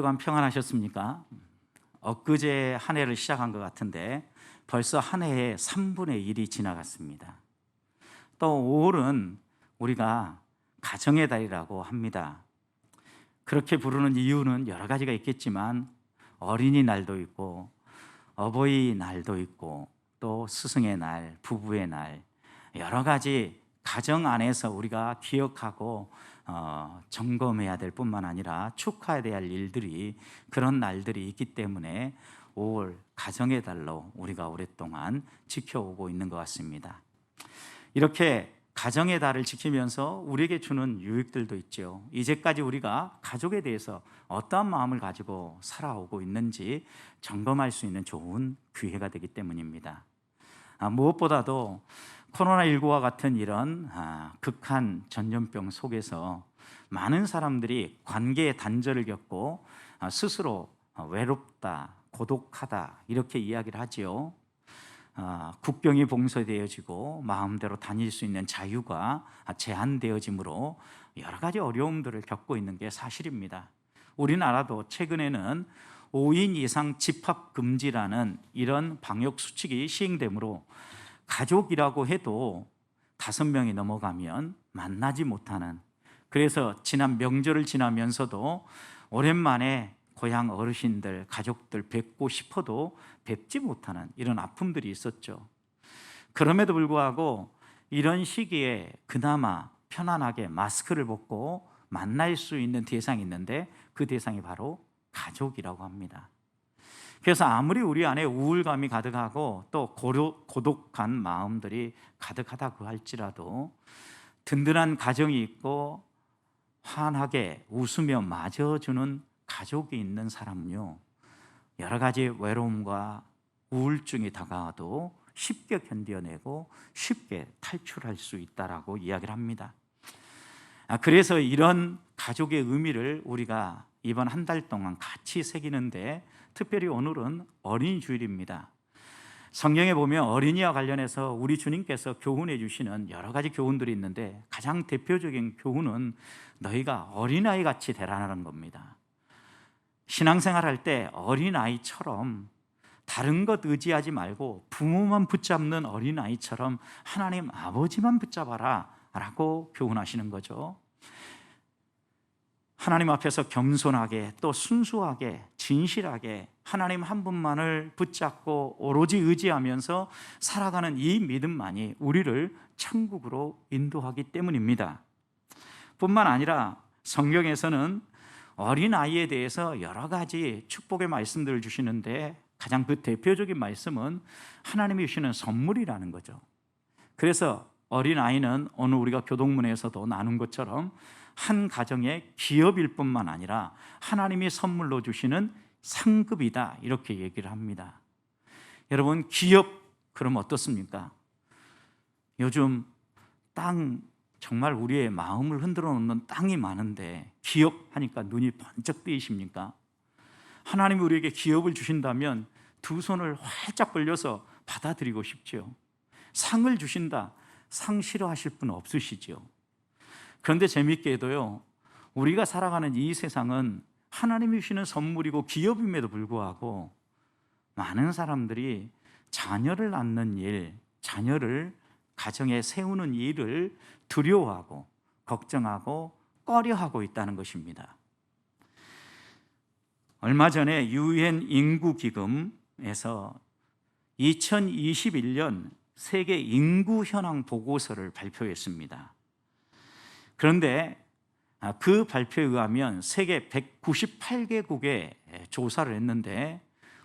주간 평안하셨습니까? 엊그제 한 해를 시작한 것 같은데 벌써 한 해의 3분의 1이 지나갔습니다. 또 5월은 우리가 가정의 달이라고 합니다. 그렇게 부르는 이유는 여러 가지가 있겠지만 어린이날도 있고 어버이날도 있고 또 스승의 날, 부부의 날, 여러 가지 가정 안에서 우리가 기억하고 점검해야 될 뿐만 아니라 축하해야 할 일들이, 그런 날들이 있기 때문에 5월 가정의 달로 우리가 오랫동안 지켜오고 있는 것 같습니다. 이렇게 가정의 달을 지키면서 우리에게 주는 유익들도 있죠. 이제까지 우리가 가족에 대해서 어떠한 마음을 가지고 살아오고 있는지 점검할 수 있는 좋은 기회가 되기 때문입니다. 무엇보다도 코로나19와 같은 이런 극한 전염병 속에서 많은 사람들이 관계의 단절을 겪고 스스로 외롭다, 고독하다 이렇게 이야기를 하지요. 국경이 봉쇄되어지고 마음대로 다닐 수 있는 자유가 제한되어지므로 여러 가지 어려움들을 겪고 있는 게 사실입니다. 우리나라도 최근에는 5인 이상 집합 금지라는 이런 방역 수칙이 시행되므로 가족이라고 해도 5명이 넘어가면 만나지 못하는, 그래서 지난 명절을 지나면서도 오랜만에 고향 어르신들, 가족들 뵙고 싶어도 뵙지 못하는 이런 아픔들이 있었죠. 그럼에도 불구하고 이런 시기에 그나마 편안하게 마스크를 벗고 만날 수 있는 대상이 있는데 그 대상이 바로 가족이라고 합니다. 그래서 아무리 우리 안에 우울감이 가득하고 또 고독한 마음들이 가득하다고 할지라도 든든한 가정이 있고 환하게 웃으며 맞아주는 가족이 있는 사람은요, 여러 가지 외로움과 우울증이 다가와도 쉽게 견뎌내고 쉽게 탈출할 수 있다라고 이야기를 합니다. 그래서 이런 가족의 의미를 우리가 이번 한 달 동안 같이 새기는데, 특별히 오늘은 어린이 주일입니다. 성경에 보면 어린이와 관련해서 우리 주님께서 교훈해 주시는 여러 가지 교훈들이 있는데 가장 대표적인 교훈은 너희가 어린아이 같이 되라는 겁니다. 신앙생활 할 때 어린아이처럼 다른 것 의지하지 말고 부모만 붙잡는 어린아이처럼 하나님 아버지만 붙잡아라 라고 교훈하시는 거죠. 하나님 앞에서 겸손하게 또 순수하게 진실하게 하나님 한 분만을 붙잡고 오로지 의지하면서 살아가는 이 믿음만이 우리를 천국으로 인도하기 때문입니다. 뿐만 아니라 성경에서는 어린아이에 대해서 여러 가지 축복의 말씀들을 주시는데 가장 그 대표적인 말씀은 하나님이 주시는 선물이라는 거죠. 그래서 어린아이는 오늘 우리가 교동문에서도 나눈 것처럼 한 가정의 기업일 뿐만 아니라 하나님이 선물로 주시는 상급이다, 이렇게 얘기를 합니다. 여러분, 기업 그러면 어떻습니까? 요즘 땅, 정말 우리의 마음을 흔들어 놓는 땅이 많은데 기업 하니까 눈이 번쩍 뜨이십니까? 하나님이 우리에게 기업을 주신다면 두 손을 활짝 벌려서 받아들이고 싶죠. 상을 주신다, 상 싫어하실 분 없으시죠? 그런데 재미있게도요, 우리가 살아가는 이 세상은 하나님이 주시는 선물이고 기업임에도 불구하고 많은 사람들이 자녀를 낳는 일, 자녀를 가정에 세우는 일을 두려워하고 걱정하고 꺼려하고 있다는 것입니다. 얼마 전에 유엔 인구기금에서 2021년 세계 인구 현황 보고서를 발표했습니다. 그런데 그 발표에 의하면 세계 198개국에 조사를 했는데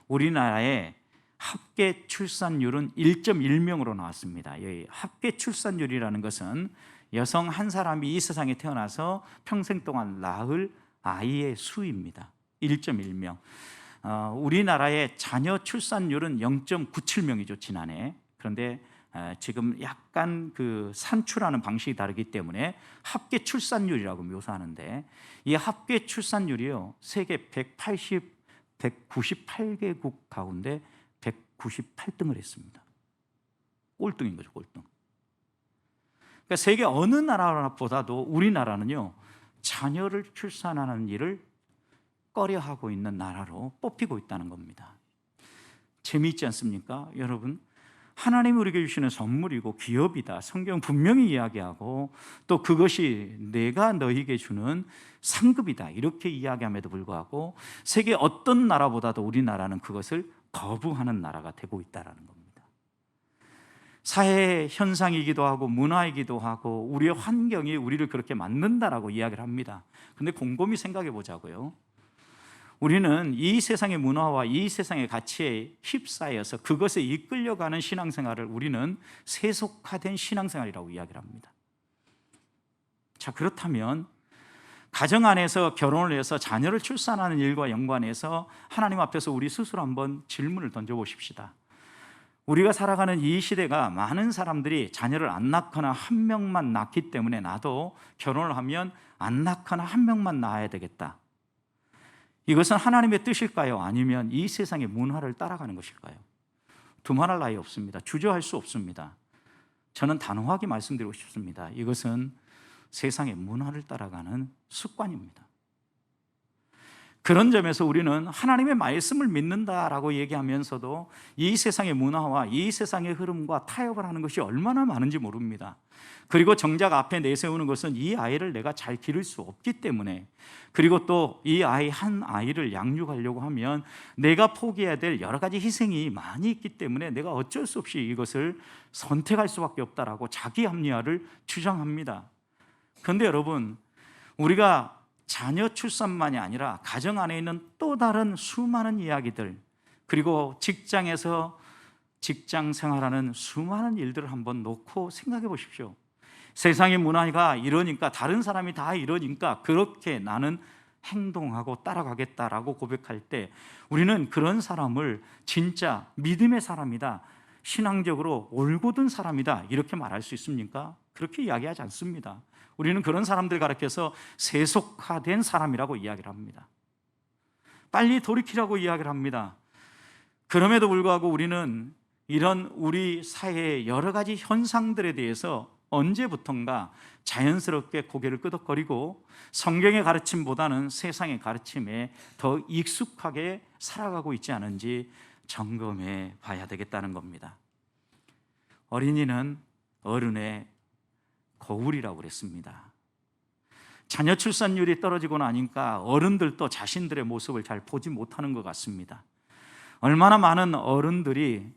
우리나라의 합계 출산율은 1.1명으로 나왔습니다. 이 합계 출산율이라는 것은 여성 한 사람이 이 세상에 태어나서 평생 동안 낳을 아이의 수입니다. 1.1명. 우리나라의 자녀 출산율은 0.97명이죠, 지난해. 그런데 지금 약간 그 산출하는 방식이 다르기 때문에 합계 출산율이라고 묘사하는데, 이 합계 출산율이요, 세계 198개국 가운데 198등을 했습니다. 꼴등인 거죠, 꼴등. 그러니까 세계 어느 나라보다도 우리나라는요, 자녀를 출산하는 일을 꺼려하고 있는 나라로 뽑히고 있다는 겁니다. 재미있지 않습니까? 여러분, 하나님이 우리에게 주시는 선물이고 기업이다. 성경 분명히 이야기하고 또 그것이 내가 너희에게 주는 상급이다. 이렇게 이야기함에도 불구하고 세계 어떤 나라보다도 우리나라는 그것을 거부하는 나라가 되고 있다는 겁니다. 사회 현상이기도 하고 문화이기도 하고 우리의 환경이 우리를 그렇게 만든다라고 이야기를 합니다. 근데 곰곰이 생각해 보자고요. 우리는 이 세상의 문화와 이 세상의 가치에 휩싸여서 그것에 이끌려가는 신앙생활을 우리는 세속화된 신앙생활이라고 이야기를 합니다. 자, 그렇다면 가정 안에서 결혼을 해서 자녀를 출산하는 일과 연관해서 하나님 앞에서 우리 스스로 한번 질문을 던져보십시다. 우리가 살아가는 이 시대가 많은 사람들이 자녀를 안 낳거나 한 명만 낳기 때문에 나도 결혼을 하면 안 낳거나 한 명만 낳아야 되겠다. 이것은 하나님의 뜻일까요? 아니면 이 세상의 문화를 따라가는 것일까요? 두말할 나위 없습니다. 주저할 수 없습니다. 저는 단호하게 말씀드리고 싶습니다. 이것은 세상의 문화를 따라가는 습관입니다. 그런 점에서 우리는 하나님의 말씀을 믿는다라고 얘기하면서도 이 세상의 문화와 이 세상의 흐름과 타협을 하는 것이 얼마나 많은지 모릅니다. 그리고 정작 앞에 내세우는 것은 이 아이를 내가 잘 기를 수 없기 때문에, 그리고 또 이 아이 한 아이를 양육하려고 하면 내가 포기해야 될 여러 가지 희생이 많이 있기 때문에 내가 어쩔 수 없이 이것을 선택할 수밖에 없다라고 자기 합리화를 주장합니다. 그런데 여러분, 우리가 자녀 출산만이 아니라 가정 안에 있는 또 다른 수많은 이야기들, 그리고 직장에서 직장 생활하는 수많은 일들을 한번 놓고 생각해 보십시오. 세상의 문화가 이러니까, 다른 사람이 다 이러니까 그렇게 나는 행동하고 따라가겠다라고 고백할 때 우리는 그런 사람을 진짜 믿음의 사람이다, 신앙적으로 올곧은 사람이다 이렇게 말할 수 있습니까? 그렇게 이야기하지 않습니다. 우리는 그런 사람들 가르쳐서 세속화된 사람이라고 이야기를 합니다. 빨리 돌이키라고 이야기를 합니다. 그럼에도 불구하고 우리는 이런 우리 사회의 여러 가지 현상들에 대해서 언제부턴가 자연스럽게 고개를 끄덕거리고 성경의 가르침보다는 세상의 가르침에 더 익숙하게 살아가고 있지 않은지 점검해 봐야 되겠다는 겁니다. 어린이는 어른의 거울이라고 그랬습니다. 자녀 출산율이 떨어지고 나니까 어른들도 자신들의 모습을 잘 보지 못하는 것 같습니다. 얼마나 많은 어른들이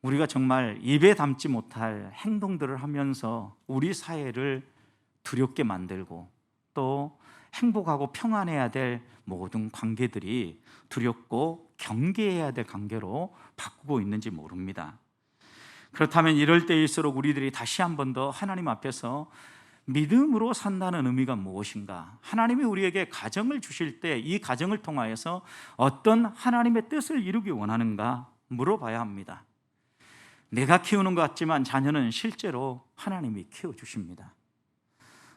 우리가 정말 입에 담지 못할 행동들을 하면서 우리 사회를 두렵게 만들고 또 행복하고 평안해야 될 모든 관계들이 두렵고 경계해야 될 관계로 바꾸고 있는지 모릅니다. 그렇다면 이럴 때일수록 우리들이 다시 한 번 더 하나님 앞에서 믿음으로 산다는 의미가 무엇인가? 하나님이 우리에게 가정을 주실 때 이 가정을 통하여서 어떤 하나님의 뜻을 이루기 원하는가 물어봐야 합니다. 내가 키우는 것 같지만 자녀는 실제로 하나님이 키워주십니다.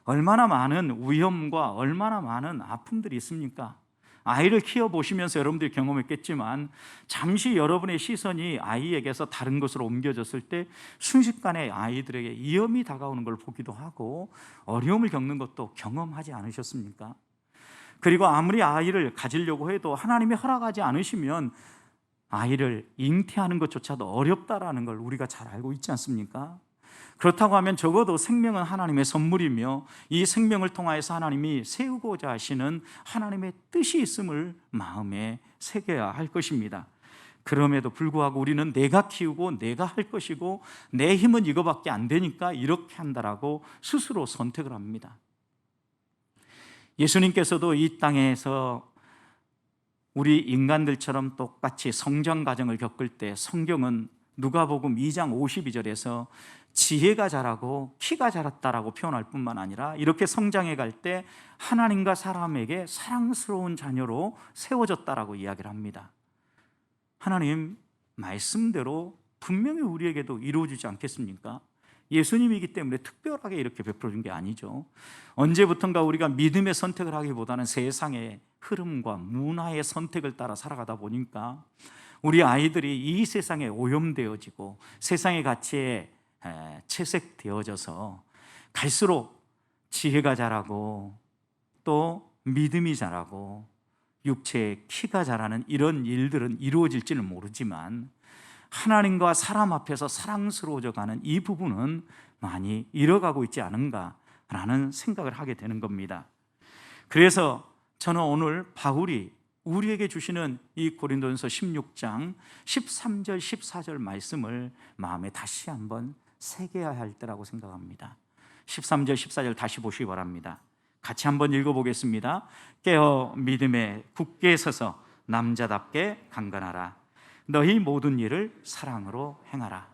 얼마나 많은 위험과 얼마나 많은 아픔들이 있습니까? 아이를 키워보시면서 여러분들이 경험했겠지만 잠시 여러분의 시선이 아이에게서 다른 곳으로 옮겨졌을 때 순식간에 아이들에게 위험이 다가오는 걸 보기도 하고 어려움을 겪는 것도 경험하지 않으셨습니까? 그리고 아무리 아이를 가지려고 해도 하나님이 허락하지 않으시면 아이를 잉태하는 것조차도 어렵다라는 걸 우리가 잘 알고 있지 않습니까? 그렇다고 하면 적어도 생명은 하나님의 선물이며 이 생명을 통하여서 하나님이 세우고자 하시는 하나님의 뜻이 있음을 마음에 새겨야 할 것입니다. 그럼에도 불구하고 우리는 내가 키우고 내가 할 것이고 내 힘은 이거밖에 안 되니까 이렇게 한다라고 스스로 선택을 합니다. 예수님께서도 이 땅에서 우리 인간들처럼 똑같이 성장 과정을 겪을 때 성경은 누가복음 2장 52절에서 지혜가 자라고 키가 자랐다라고 표현할 뿐만 아니라 이렇게 성장해 갈 때 하나님과 사람에게 사랑스러운 자녀로 세워졌다라고 이야기를 합니다. 하나님 말씀대로 분명히 우리에게도 이루어지지 않겠습니까? 예수님이기 때문에 특별하게 이렇게 베풀어 준 게 아니죠. 언제부턴가 우리가 믿음의 선택을 하기보다는 세상의 흐름과 문화의 선택을 따라 살아가다 보니까 우리 아이들이 이 세상에 오염되어지고 세상의 가치에 채색되어져서 갈수록 지혜가 자라고 또 믿음이 자라고 육체의 키가 자라는 이런 일들은 이루어질지는 모르지만 하나님과 사람 앞에서 사랑스러워져 가는 이 부분은 많이 잃어가고 있지 않은가라는 생각을 하게 되는 겁니다. 그래서 저는 오늘 바울이 우리에게 주시는 이 고린도전서 16장 13절 14절 말씀을 마음에 다시 한번 새겨야 할 때라고 생각합니다. 13절 14절 다시 보시기 바랍니다. 같이 한번 읽어보겠습니다. 깨어 믿음에 굳게 서서 남자답게 강건하라. 너희 모든 일을 사랑으로 행하라.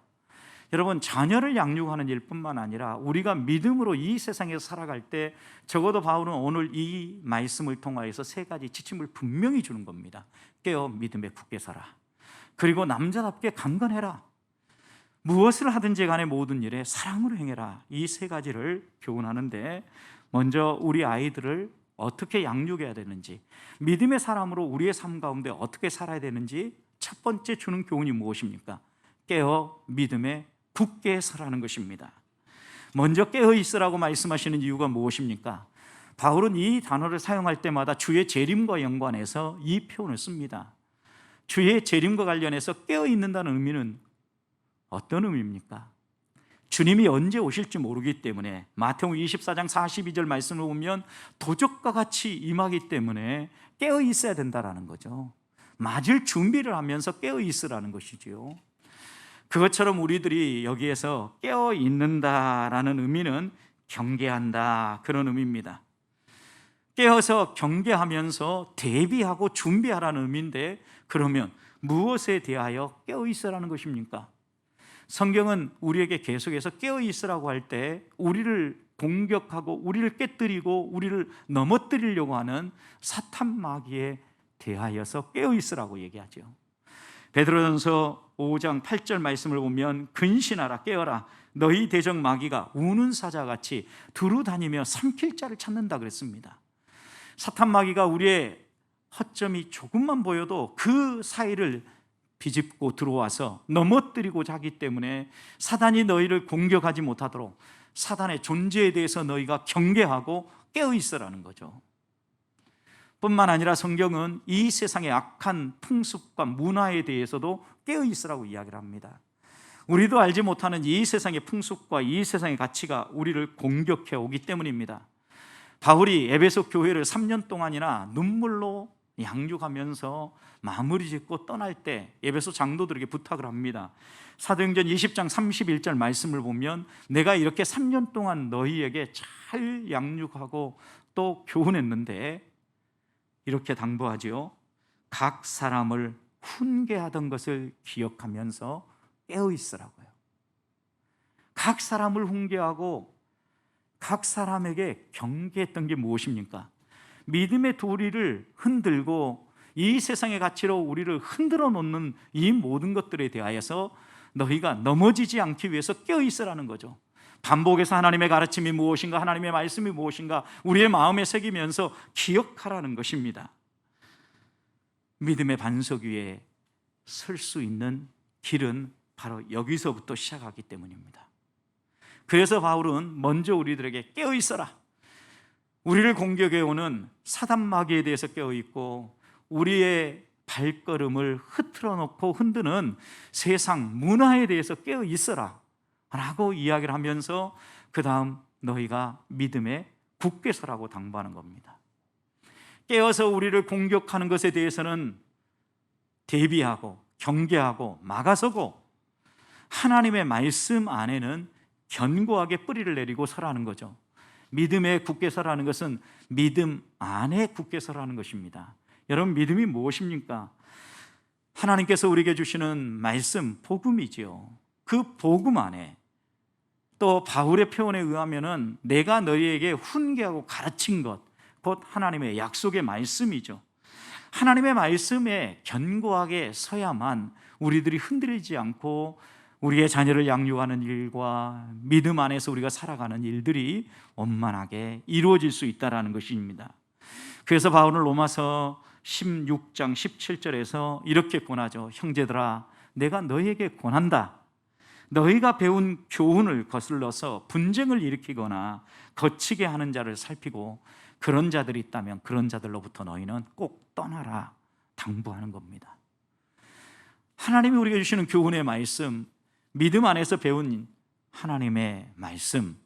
여러분, 자녀를 양육하는 일뿐만 아니라 우리가 믿음으로 이 세상에서 살아갈 때 적어도 바울은 오늘 이 말씀을 통하여서 세 가지 지침을 분명히 주는 겁니다. 깨어 믿음에 굳게 서라. 그리고 남자답게 강건해라. 무엇을 하든지 간에 모든 일에 사랑으로 행해라. 이 세 가지를 교훈하는데, 먼저 우리 아이들을 어떻게 양육해야 되는지, 믿음의 사람으로 우리의 삶 가운데 어떻게 살아야 되는지 첫 번째 주는 교훈이 무엇입니까? 깨어 믿음에 굳게 서라는 것입니다. 먼저 깨어 있으라고 말씀하시는 이유가 무엇입니까? 바울은 이 단어를 사용할 때마다 주의 재림과 연관해서 이 표현을 씁니다. 주의 재림과 관련해서 깨어 있는다는 의미는 어떤 의미입니까? 주님이 언제 오실지 모르기 때문에 마태복음 24장 42절 말씀을 보면 도적과 같이 임하기 때문에 깨어 있어야 된다는 거죠. 맞을 준비를 하면서 깨어 있으라는 것이지요. 그것처럼 우리들이 여기에서 깨어 있는다라는 의미는 경계한다, 그런 의미입니다. 깨어서 경계하면서 대비하고 준비하라는 의미인데, 그러면 무엇에 대하여 깨어 있으라는 것입니까? 성경은 우리에게 계속해서 깨어 있으라고 할 때 우리를 공격하고 우리를 깨뜨리고 우리를 넘어뜨리려고 하는 사탄 마귀에 대하여서 깨어 있으라고 얘기하죠. 베드로전서 5장 8절 말씀을 보면 근신하라, 깨어라. 너희 대적 마귀가 우는 사자같이 두루 다니며 삼킬 자를 찾는다 그랬습니다. 사탄 마귀가 우리의 허점이 조금만 보여도 그 사이를 비집고 들어와서 넘어뜨리고자 하기 때문에 사단이 너희를 공격하지 못하도록 사단의 존재에 대해서 너희가 경계하고 깨어 있으라는 거죠. 뿐만 아니라 성경은 이 세상의 악한 풍습과 문화에 대해서도 깨어 있으라고 이야기를 합니다. 우리도 알지 못하는 이 세상의 풍습과 이 세상의 가치가 우리를 공격해 오기 때문입니다. 바울이 에베소 교회를 3년 동안이나 눈물로 양육하면서 마무리 짓고 떠날 때 에베소 장로들에게 부탁을 합니다. 사도행전 20장 31절 말씀을 보면 내가 이렇게 3년 동안 너희에게 잘 양육하고 또 교훈했는데 이렇게 당부하지요. 각 사람을 훈계하던 것을 기억하면서 깨어 있으라고요. 각 사람을 훈계하고 각 사람에게 경계했던 게 무엇입니까? 믿음의 도리를 흔들고 이 세상의 가치로 우리를 흔들어 놓는 이 모든 것들에 대하여서 너희가 넘어지지 않기 위해서 깨어 있으라는 거죠. 반복해서 하나님의 가르침이 무엇인가, 하나님의 말씀이 무엇인가 우리의 마음에 새기면서 기억하라는 것입니다. 믿음의 반석 위에 설 수 있는 길은 바로 여기서부터 시작하기 때문입니다. 그래서 바울은 먼저 우리들에게 깨어 있어라. 우리를 공격해 오는 사단 마귀에 대해서 깨어 있고 우리의 발걸음을 흐트러 놓고 흔드는 세상 문화에 대해서 깨어 있어라 라고 이야기를 하면서 그 다음 너희가 믿음에 굳게 서라고 당부하는 겁니다. 깨어서 우리를 공격하는 것에 대해서는 대비하고 경계하고 막아서고 하나님의 말씀 안에는 견고하게 뿌리를 내리고 서라는 거죠. 믿음에 굳게 서라는 것은 믿음 안에 굳게 서라는 것입니다. 여러분, 믿음이 무엇입니까? 하나님께서 우리에게 주시는 말씀, 복음이지요. 그 복음 안에 또 바울의 표현에 의하면은 내가 너희에게 훈계하고 가르친 것, 곧 하나님의 약속의 말씀이죠. 하나님의 말씀에 견고하게 서야만 우리들이 흔들리지 않고 우리의 자녀를 양육하는 일과 믿음 안에서 우리가 살아가는 일들이 원만하게 이루어질 수 있다는 것입니다. 그래서 바울은 로마서 16장 17절에서 이렇게 권하죠. 형제들아, 내가 너희에게 권한다. 너희가 배운 교훈을 거슬러서 분쟁을 일으키거나 거치게 하는 자를 살피고 그런 자들이 있다면 그런 자들로부터 너희는 꼭 떠나라 당부하는 겁니다. 하나님이 우리에게 주시는 교훈의 말씀, 믿음 안에서 배운 하나님의 말씀,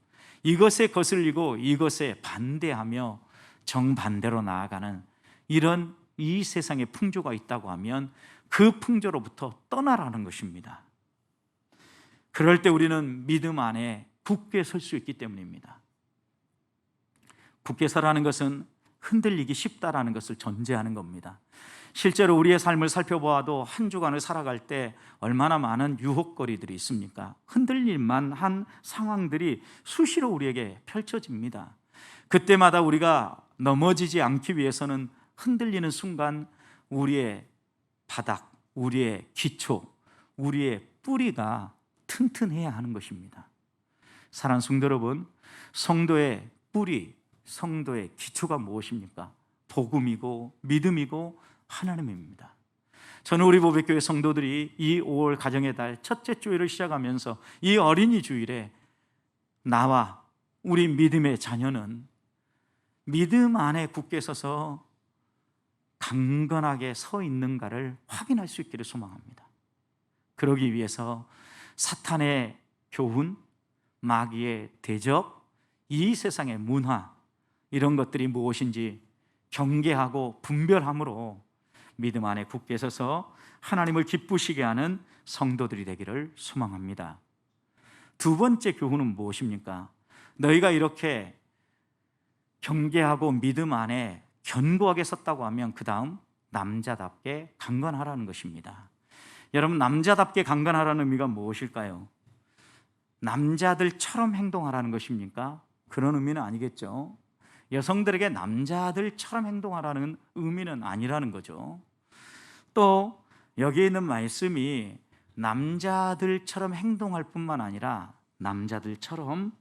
이것에 거슬리고 이것에 반대하며 정반대로 나아가는 이런 이 세상에 풍조가 있다고 하면 그 풍조로부터 떠나라는 것입니다. 그럴 때 우리는 믿음 안에 굳게 설 수 있기 때문입니다. 굳게 서라는 것은 흔들리기 쉽다라는 것을 전제하는 겁니다. 실제로 우리의 삶을 살펴보아도 한 주간을 살아갈 때 얼마나 많은 유혹거리들이 있습니까? 흔들릴만 한 상황들이 수시로 우리에게 펼쳐집니다. 그때마다 우리가 넘어지지 않기 위해서는 흔들리는 순간 우리의 바닥, 우리의 기초, 우리의 뿌리가 튼튼해야 하는 것입니다. 사랑하는 성도 여러분, 성도의 뿌리, 성도의 기초가 무엇입니까? 복음이고 믿음이고 하나님입니다. 저는 우리 보배교회 성도들이 이 5월 가정의 달 첫째 주일을 시작하면서 이 어린이 주일에 나와 우리 믿음의 자녀는 믿음 안에 굳게 서서 강건하게 서 있는가를 확인할 수 있기를 소망합니다. 그러기 위해서 사탄의 교훈, 마귀의 대적, 이 세상의 문화, 이런 것들이 무엇인지 경계하고 분별함으로 믿음 안에 굳게 서서 하나님을 기쁘시게 하는 성도들이 되기를 소망합니다. 두 번째 교훈은 무엇입니까? 너희가 이렇게 경계하고 믿음 안에 견고하게 섰다고 하면 그 다음 남자답게 강건하라는 것입니다. 여러분, 남자답게 강건하라는 의미가 무엇일까요? 남자들처럼 행동하라는 것입니까? 그런 의미는 아니겠죠. 여성들에게 남자들처럼 행동하라는 의미는 아니라는 거죠. 또 여기에 있는 말씀이 남자들처럼 행동할 뿐만 아니라 남자들처럼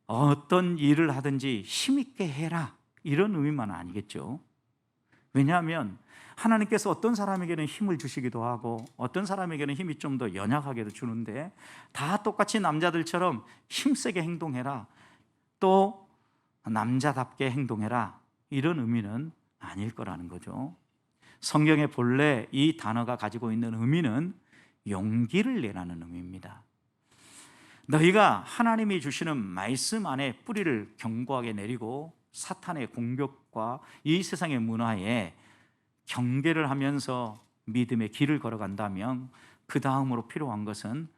어떤 일을 하든지 힘있게 해라, 이런 의미만 아니겠죠. 왜냐하면 하나님께서 어떤 사람에게는 힘을 주시기도 하고 어떤 사람에게는 힘이 좀 더 연약하게도 주는데 다 똑같이 남자들처럼 힘세게 행동해라, 또 남자답게 행동해라, 이런 의미는 아닐 거라는 거죠. 성경의 본래 이 단어가 가지고 있는 의미는 용기를 내라는 의미입니다. 너희가 하나님이 주시는 말씀 안에 뿌리를 견고하게 내리고 사탄의 공격과 이 세상의 문화에 경계를 하면서 믿음의 길을 걸어간다면 그 다음으로 필요한 것은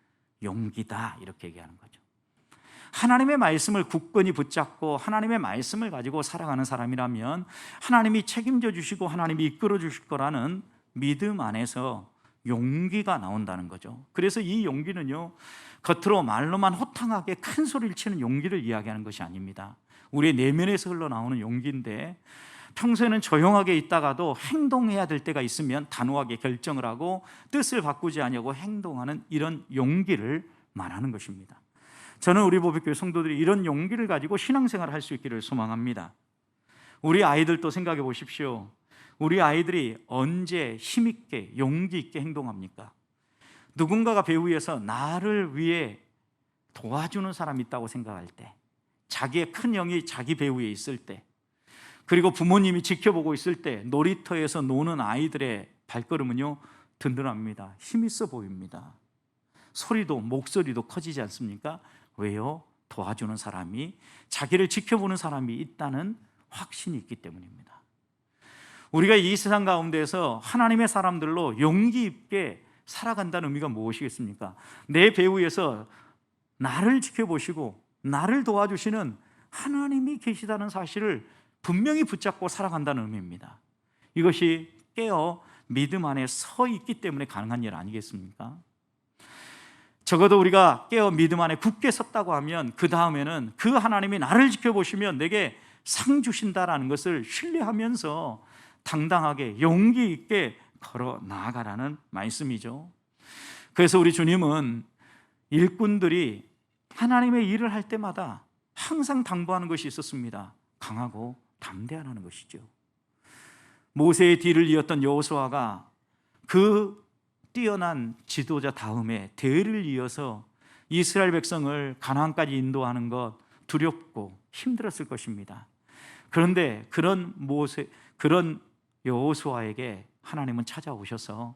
용기다, 이렇게 얘기하는 거죠. 하나님의 말씀을 굳건히 붙잡고 하나님의 말씀을 가지고 살아가는 사람이라면 하나님이 책임져 주시고 하나님이 이끌어 주실 거라는 믿음 안에서 용기가 나온다는 거죠. 그래서 이 용기는요, 겉으로 말로만 호탕하게 큰 소리를 치는 용기를 이야기하는 것이 아닙니다. 우리의 내면에서 흘러나오는 용기인데 평소에는 조용하게 있다가도 행동해야 될 때가 있으면 단호하게 결정을 하고 뜻을 바꾸지 않으려고 행동하는 이런 용기를 말하는 것입니다. 저는 우리 보배교회 성도들이 이런 용기를 가지고 신앙생활을 할 수 있기를 소망합니다. 우리 아이들도 생각해 보십시오. 우리 아이들이 언제 힘있게 용기 있게 행동합니까? 누군가가 배우 위에서 나를 위해 도와주는 사람이 있다고 생각할 때, 자기의 큰 형이 자기 배우에 있을 때, 그리고 부모님이 지켜보고 있을 때 놀이터에서 노는 아이들의 발걸음은요, 든든합니다. 힘있어 보입니다. 소리도 목소리도 커지지 않습니까? 왜요? 도와주는 사람이, 자기를 지켜보는 사람이 있다는 확신이 있기 때문입니다. 우리가 이 세상 가운데서 하나님의 사람들로 용기 있게 살아간다는 의미가 무엇이겠습니까? 내 배후에서 나를 지켜보시고 나를 도와주시는 하나님이 계시다는 사실을 분명히 붙잡고 살아간다는 의미입니다. 이것이 깨어 믿음 안에 서 있기 때문에 가능한 일 아니겠습니까? 적어도 우리가 깨어 믿음 안에 굳게 섰다고 하면 그 다음에는 그 하나님이 나를 지켜보시면 내게 상 주신다라는 것을 신뢰하면서 당당하게 용기 있게 걸어 나아가라는 말씀이죠. 그래서 우리 주님은 일꾼들이 하나님의 일을 할 때마다 항상 당부하는 것이 있었습니다. 강하고 담대하라는 것이죠. 모세의 뒤를 이었던 여호수아가 그 뛰어난 지도자 다음에 대를 이어서 이스라엘 백성을 가나안까지 인도하는 것 두렵고 힘들었을 것입니다. 그런데 그런 여호수아에게 하나님은 찾아오셔서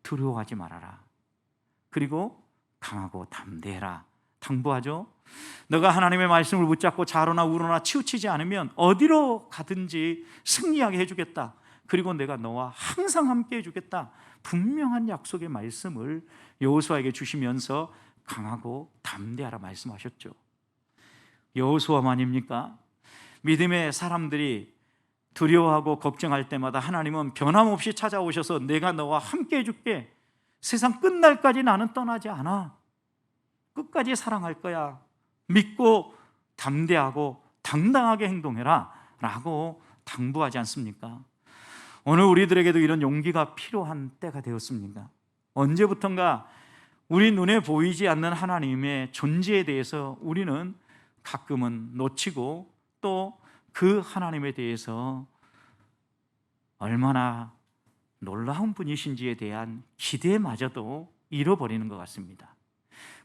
두려워하지 말아라. 그리고 강하고 담대해라. 당부하죠. 너가 하나님의 말씀을 붙잡고 좌로나 우로나 치우치지 않으면 어디로 가든지 승리하게 해주겠다. 그리고 내가 너와 항상 함께 해주겠다. 분명한 약속의 말씀을 여호수아에게 주시면서 강하고 담대하라 말씀하셨죠. 여호수아만입니까? 믿음의 사람들이 두려워하고 걱정할 때마다 하나님은 변함없이 찾아오셔서 내가 너와 함께 해줄게. 세상 끝날까지 나는 떠나지 않아. 끝까지 사랑할 거야. 믿고 담대하고 당당하게 행동해라 라고 당부하지 않습니까? 오늘 우리들에게도 이런 용기가 필요한 때가 되었습니다. 언제부턴가 우리 눈에 보이지 않는 하나님의 존재에 대해서 우리는 가끔은 놓치고 또 그 하나님에 대해서 얼마나 놀라운 분이신지에 대한 기대마저도 잃어버리는 것 같습니다.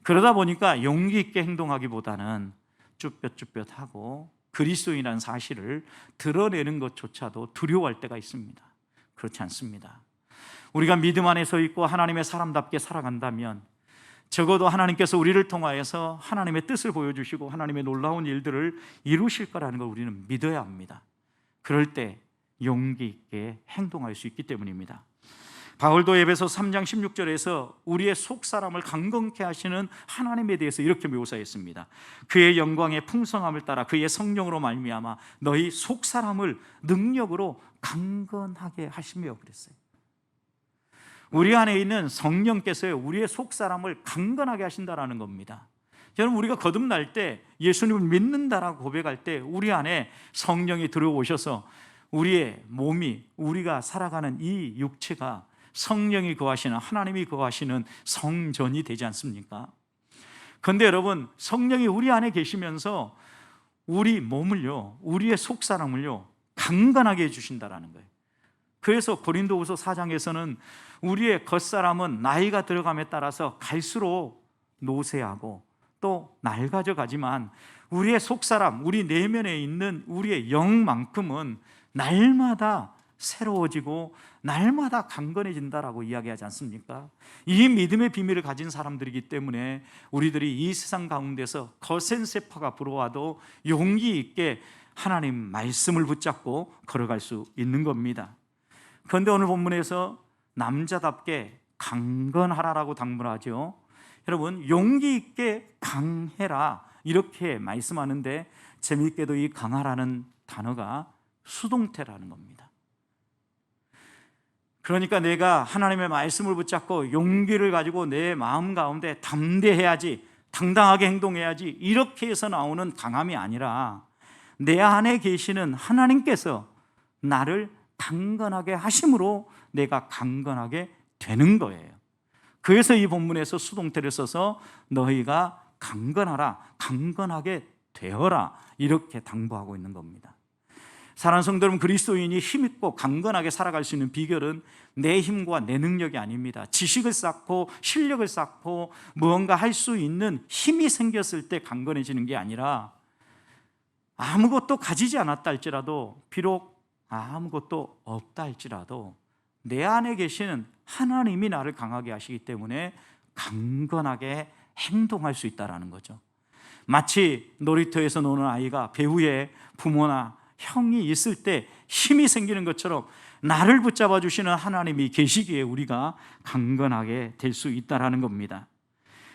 그러다 보니까 용기 있게 행동하기보다는 쭈뼛쭈뼛하고 그리스도인이라는 사실을 드러내는 것조차도 두려워할 때가 있습니다. 그렇지 않습니다. 우리가 믿음 안에 서 있고 하나님의 사람답게 살아간다면 적어도 하나님께서 우리를 통하여서 하나님의 뜻을 보여주시고 하나님의 놀라운 일들을 이루실 거라는 걸 우리는 믿어야 합니다. 그럴 때 용기 있게 행동할 수 있기 때문입니다. 바울도 에베소 3장 16절에서 우리의 속사람을 강건케 하시는 하나님에 대해서 이렇게 묘사했습니다. 그의 영광의 풍성함을 따라 그의 성령으로 말미암아 너희 속사람을 능력으로 강건하게 하시며 그랬어요. 우리 안에 있는 성령께서 우리의 속사람을 강건하게 하신다라는 겁니다. 여러분, 우리가 거듭날 때 예수님을 믿는다라고 고백할 때 우리 안에 성령이 들어오셔서 우리의 몸이, 우리가 살아가는 이 육체가 성령이 거하시는, 하나님이 거하시는 성전이 되지 않습니까? 그런데 여러분, 성령이 우리 안에 계시면서 우리 몸을요, 우리의 속사람을요 강건하게 해주신다라는 거예요. 그래서 고린도후서 4장에서는 우리의 겉사람은 나이가 들어감에 따라서 갈수록 노쇠하고 또 낡아져 가지만 우리의 속사람, 우리 내면에 있는 우리의 영만큼은 날마다 새로워지고 날마다 강건해진다라고 이야기하지 않습니까? 이 믿음의 비밀을 가진 사람들이기 때문에 우리들이 이 세상 가운데서 거센 세파가 불어와도 용기 있게 하나님 말씀을 붙잡고 걸어갈 수 있는 겁니다. 그런데 오늘 본문에서 남자답게 강건하라라고 당부하죠. 여러분, 용기 있게 강해라 이렇게 말씀하는데 재미있게도 이 강하라는 단어가 수동태라는 겁니다. 그러니까 내가 하나님의 말씀을 붙잡고 용기를 가지고 내 마음 가운데 담대해야지, 당당하게 행동해야지 이렇게 해서 나오는 강함이 아니라 내 안에 계시는 하나님께서 나를 강건하게 하심으로 내가 강건하게 되는 거예요. 그래서 이 본문에서 수동태를 써서 너희가 강건하라, 강건하게 되어라 이렇게 당부하고 있는 겁니다. 사랑하는 성도 여러분, 그리스도인이 힘있고 강건하게 살아갈 수 있는 비결은 내 힘과 내 능력이 아닙니다. 지식을 쌓고 실력을 쌓고 무언가 할 수 있는 힘이 생겼을 때 강건해지는 게 아니라 아무것도 가지지 않았다 할지라도, 비록 아무것도 없다 할지라도 내 안에 계시는 하나님이 나를 강하게 하시기 때문에 강건하게 행동할 수 있다는 거죠. 마치 놀이터에서 노는 아이가 배후에 부모나 형이 있을 때 힘이 생기는 것처럼 나를 붙잡아 주시는 하나님이 계시기에 우리가 강건하게 될 수 있다는 겁니다.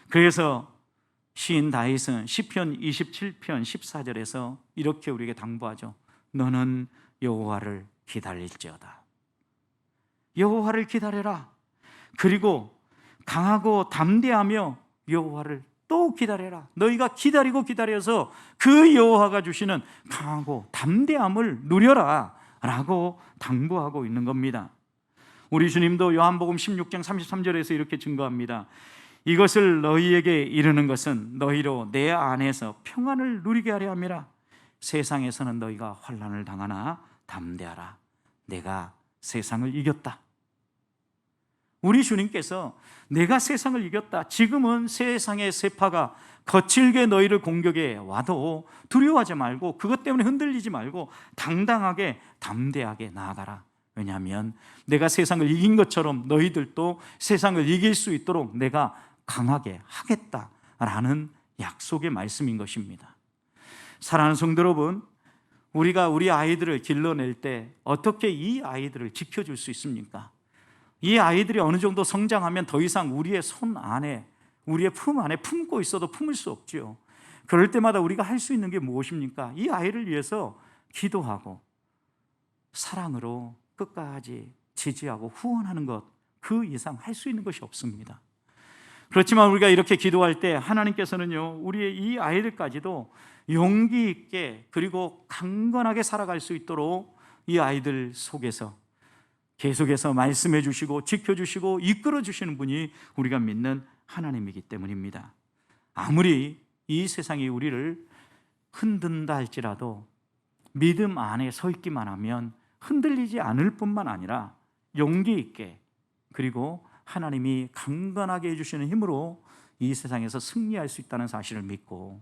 그래서 시인 다윗은 시편 27편 14절에서 이렇게 우리에게 당부하죠. 너는 여호와를 기다릴지어다. 여호와를 기다려라. 그리고 강하고 담대하며 여호와를 또 기다려라. 너희가 기다리고 기다려서 그 여호와가 주시는 강하고 담대함을 누려라 라고 당부하고 있는 겁니다. 우리 주님도 요한복음 16장 33절에서 이렇게 증거합니다. 이것을 너희에게 이르는 것은 너희로 내 안에서 평안을 누리게 하려 함이라. 세상에서는 너희가 환난을 당하나 담대하라. 내가 세상을 이겼다. 우리 주님께서 내가 세상을 이겼다. 지금은 세상의 세파가 거칠게 너희를 공격해 와도 두려워하지 말고 그것 때문에 흔들리지 말고 당당하게 담대하게 나아가라. 왜냐하면 내가 세상을 이긴 것처럼 너희들도 세상을 이길 수 있도록 내가 강하게 하겠다라는 약속의 말씀인 것입니다. 사랑하는 성도 여러분, 우리가 우리 아이들을 길러낼 때 어떻게 이 아이들을 지켜줄 수 있습니까? 이 아이들이 어느 정도 성장하면 더 이상 우리의 손 안에, 우리의 품 안에 품고 있어도 품을 수 없지요. 그럴 때마다 우리가 할 수 있는 게 무엇입니까? 이 아이를 위해서 기도하고 사랑으로 끝까지 지지하고 후원하는 것, 그 이상 할 수 있는 것이 없습니다. 그렇지만 우리가 이렇게 기도할 때 하나님께서는요, 우리의 이 아이들까지도 용기 있게 그리고 강건하게 살아갈 수 있도록 이 아이들 속에서 계속해서 말씀해 주시고 지켜주시고 이끌어 주시는 분이 우리가 믿는 하나님이기 때문입니다. 아무리 이 세상이 우리를 흔든다 할지라도 믿음 안에 서 있기만 하면 흔들리지 않을 뿐만 아니라 용기 있게 그리고 하나님이 강건하게 해주시는 힘으로 이 세상에서 승리할 수 있다는 사실을 믿고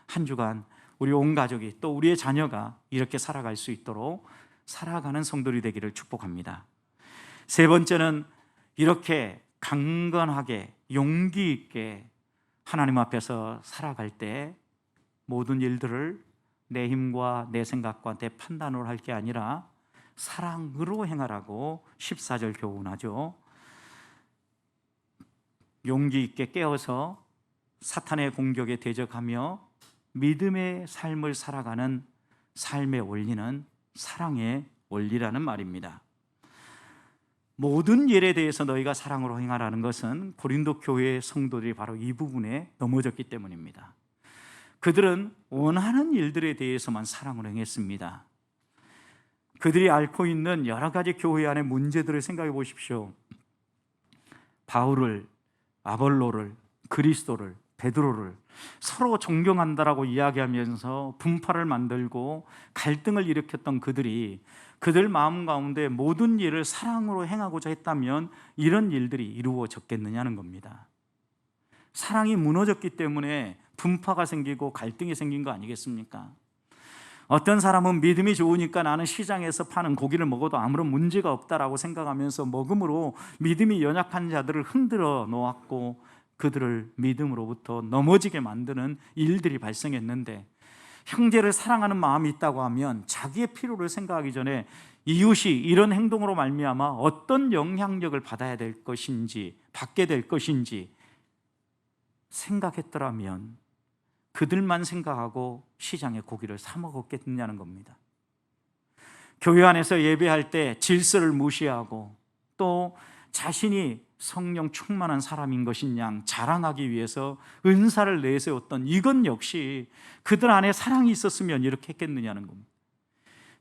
한 주간 우리 온 가족이 또 우리의 자녀가 이렇게 살아갈 수 있도록 살아가는 성도들이 되기를 축복합니다. 세 번째는 이렇게 강건하게 용기 있게 하나님 앞에서 살아갈 때 모든 일들을 내 힘과 내 생각과 내 판단으로 할 게 아니라 사랑으로 행하라고 14절 교훈하죠. 용기 있게 깨어서 사탄의 공격에 대적하며 믿음의 삶을 살아가는 삶의 원리는 사랑의 원리라는 말입니다. 모든 일에 대해서 너희가 사랑으로 행하라는 것은 고린도 교회의 성도들이 바로 이 부분에 넘어졌기 때문입니다. 그들은 원하는 일들에 대해서만 사랑으로 행했습니다. 그들이 앓고 있는 여러 가지 교회 안의 문제들을 생각해 보십시오. 바울을, 아볼로를, 그리스도를, 베드로를 서로 존경한다라고 이야기하면서 분파를 만들고 갈등을 일으켰던 그들이 그들 마음 가운데 모든 일을 사랑으로 행하고자 했다면 이런 일들이 이루어졌겠느냐는 겁니다. 사랑이 무너졌기 때문에 분파가 생기고 갈등이 생긴 거 아니겠습니까? 어떤 사람은 믿음이 좋으니까 나는 시장에서 파는 고기를 먹어도 아무런 문제가 없다라고 생각하면서 먹음으로 믿음이 연약한 자들을 흔들어 놓았고 그들을 믿음으로부터 넘어지게 만드는 일들이 발생했는데, 형제를 사랑하는 마음이 있다고 하면 자기의 필요를 생각하기 전에 이웃이 이런 행동으로 말미암아 어떤 영향력을 받아야 될 것인지, 받게 될 것인지 생각했더라면 그들만 생각하고 시장의 고기를 사 먹었겠느냐는 겁니다. 교회 안에서 예배할 때 질서를 무시하고 또 자신이 성령 충만한 사람인 것인 양 자랑하기 위해서 은사를 내세웠던 이것 역시 그들 안에 사랑이 있었으면 이렇게 했겠느냐는 겁니다.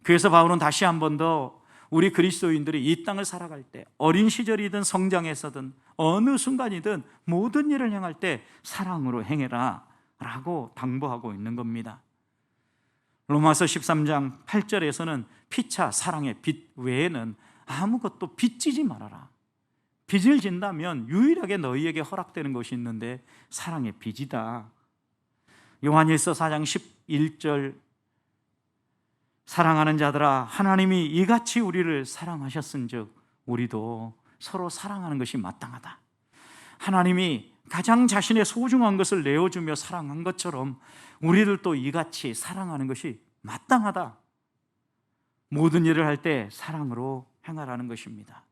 그래서 바울은 다시 한 번 더 우리 그리스도인들이 이 땅을 살아갈 때 어린 시절이든 성장에서든 어느 순간이든 모든 일을 행할 때 사랑으로 행해라 라고 당부하고 있는 겁니다. 로마서 13장 8절에서는 피차 사랑의 빚 외에는 아무것도 빚지지 말아라. 빚을 진다면 유일하게 너희에게 허락되는 것이 있는데 사랑의 빚이다. 요한일서 4장 11절 사랑하는 자들아 하나님이 이같이 우리를 사랑하셨은즉 우리도 서로 사랑하는 것이 마땅하다. 하나님이 가장 자신의 소중한 것을 내어주며 사랑한 것처럼 우리들도 이같이 사랑하는 것이 마땅하다. 모든 일을 할 때 사랑으로 행하라는 것입니다.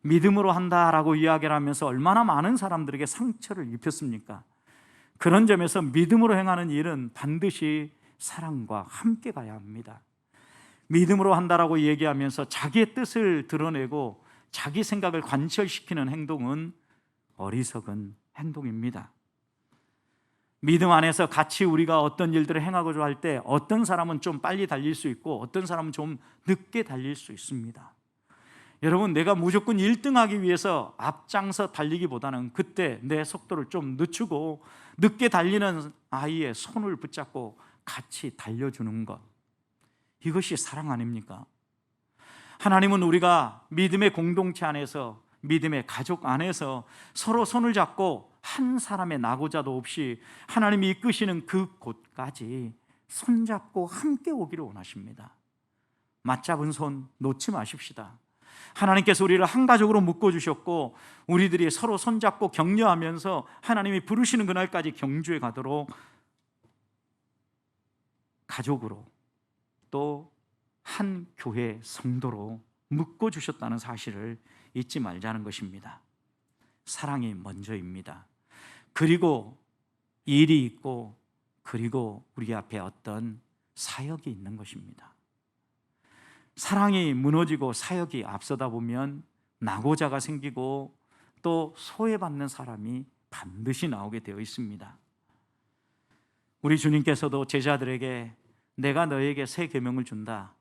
믿음으로 한다라고 이야기를 하면서 얼마나 많은 사람들에게 상처를 입혔습니까? 그런 점에서 믿음으로 행하는 일은 반드시 사랑과 함께 가야 합니다. 믿음으로 한다라고 얘기하면서 자기의 뜻을 드러내고 자기 생각을 관철시키는 행동은 어리석은 행동입니다. 믿음 안에서 같이 우리가 어떤 일들을 행하고자 할 때 어떤 사람은 좀 빨리 달릴 수 있고 어떤 사람은 좀 늦게 달릴 수 있습니다. 여러분, 내가 무조건 1등하기 위해서 앞장서 달리기보다는 그때 내 속도를 좀 늦추고 늦게 달리는 아이의 손을 붙잡고 같이 달려주는 것, 이것이 사랑 아닙니까? 하나님은 우리가 믿음의 공동체 안에서 믿음의 가족 안에서 서로 손을 잡고 한 사람의 낙오자도 없이 하나님이 이끄시는 그 곳까지 손잡고 함께 오기를 원하십니다. 맞잡은 손 놓지 마십시다. 하나님께서 우리를 한 가족으로 묶어주셨고 우리들이 서로 손잡고 격려하면서 하나님이 부르시는 그날까지 경주에 가도록 가족으로 또 한 교회 성도로 묶어주셨다는 사실을 잊지 말자는 것입니다. 사랑이 먼저입니다. 그리고 일이 있고 그리고 우리 앞에 어떤 사역이 있는 것입니다. 사랑이 무너지고 사역이 앞서다 보면 낙오자가 생기고 또 소외받는 사람이 반드시 나오게 되어 있습니다. 우리 주님께서도 제자들에게 내가 너에게 새 계명을 준다.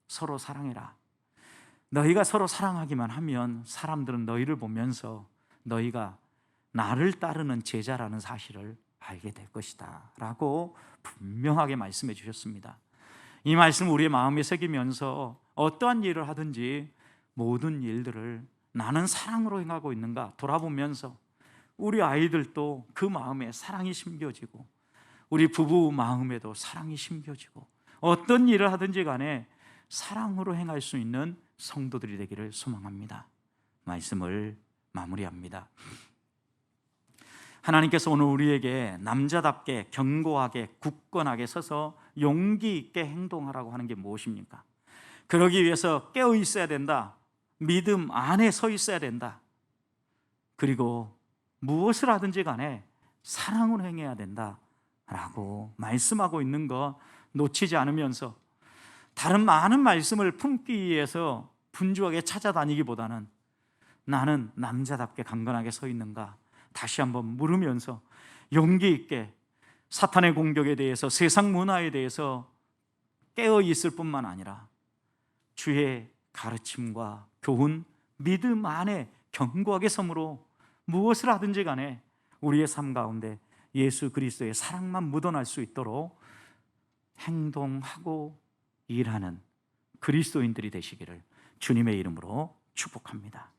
서로 사랑해라. 너희가 서로 사랑하기만 하면 사람들은 너희를 보면서 너희가 나를 따르는 제자라는 사실을 알게 될 것이다 라고 분명하게 말씀해 주셨습니다. 이 말씀 우리의 마음에 새기면서 어떠한 일을 하든지 모든 일들을 나는 사랑으로 행하고 있는가 돌아보면서 우리 아이들도 그 마음에 사랑이 심겨지고 우리 부부 마음에도 사랑이 심겨지고 어떤 일을 하든지 간에 사랑으로 행할 수 있는 성도들이 되기를 소망합니다. 말씀을 마무리합니다. 하나님께서 오늘 우리에게 남자답게 견고하게 굳건하게 서서 용기 있게 행동하라고 하는 게 무엇입니까? 그러기 위해서 깨어 있어야 된다. 믿음 안에 서 있어야 된다. 그리고 무엇을 하든지 간에 사랑으로 행해야 된다 라고 말씀하고 있는 거 놓치지 않으면서 다른 많은 말씀을 품기 위해서 분주하게 찾아다니기보다는 나는 남자답게 강건하게 서 있는가 다시 한번 물으면서 용기 있게 사탄의 공격에 대해서 세상 문화에 대해서 깨어 있을 뿐만 아니라 주의 가르침과 교훈, 믿음 안에 견고하게 섬으로 무엇을 하든지 간에 우리의 삶 가운데 예수 그리스도의 사랑만 묻어날 수 있도록 행동하고 일하는 그리스도인들이 되시기를 주님의 이름으로 축복합니다.